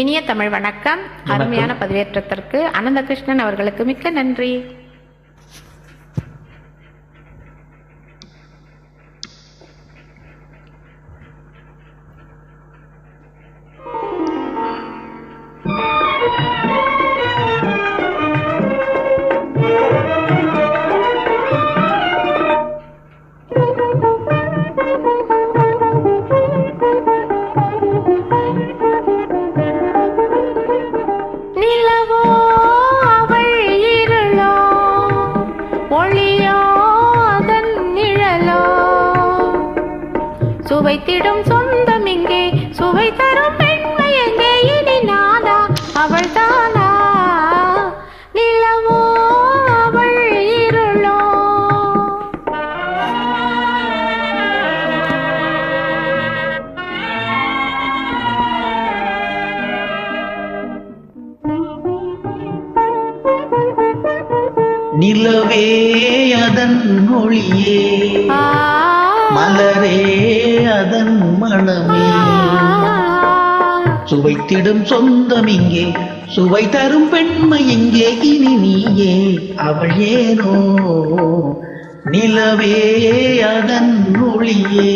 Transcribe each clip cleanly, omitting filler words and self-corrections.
இனிய தமிழ் வணக்கம். அருமையான பதிவேற்றத்திற்கு அனந்தகிருஷ்ணன் அவர்களுக்கு மிக்க நன்றி. சுவைத்திடும் சொந்தம் இங்கே, சுவை தரும் பெண்மை எங்கே, இனி நானா அவள் தானா? நிலவோ அவள் இருளோ? நிலவே அதன் ஒளியே, மலரே அதன் மனமே, சுவைத்திடும் சொந்தம் இங்கே, சுவை தரும் பெண்மை இங்கே, இனி நீயே அவள் ஏனோ? நிலவே அதன் ஒளியே.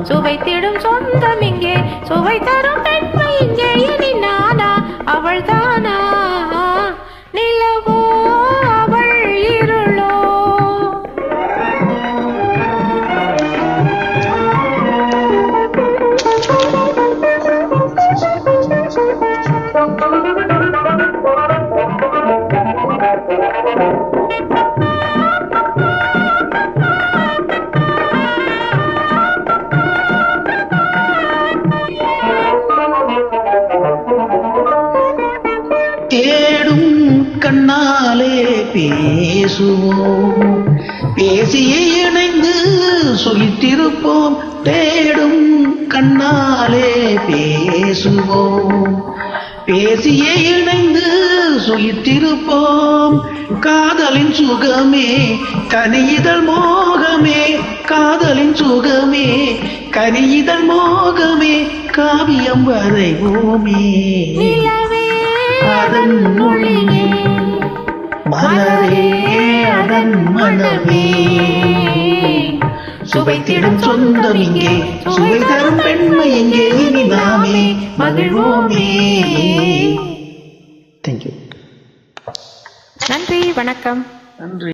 சுவைத்திடும் சொந்தம் இங்கே, சுவை தரும் பெண்மை இங்கே, இனி நானா அவள் தானா? நிலவோ அவள் இருளோ? தேடும் கண்ணாலே பேசுவோம், பேசியே இணைந்து சுகித்திருப்போம். தேடும் கண்ணாலே பேசுவோம், பேசியே இணைந்து சுகித்திருப்போம். காதலின் சுகமே கனியிதழ் மோகமே, காதலின் சுகமே கனியிதழ் மோகமே, காவியம் வரைவோமே. அதன் மொழியே, மலரே அதன் மனமே, சுவைத்திடும் சொந்தம் இங்கே, சுவை தரும் பெண்மை இங்கே, இனி நாமே மகிழ்வோமே. தேங்க்யூ. நன்றி, வணக்கம். நன்றி.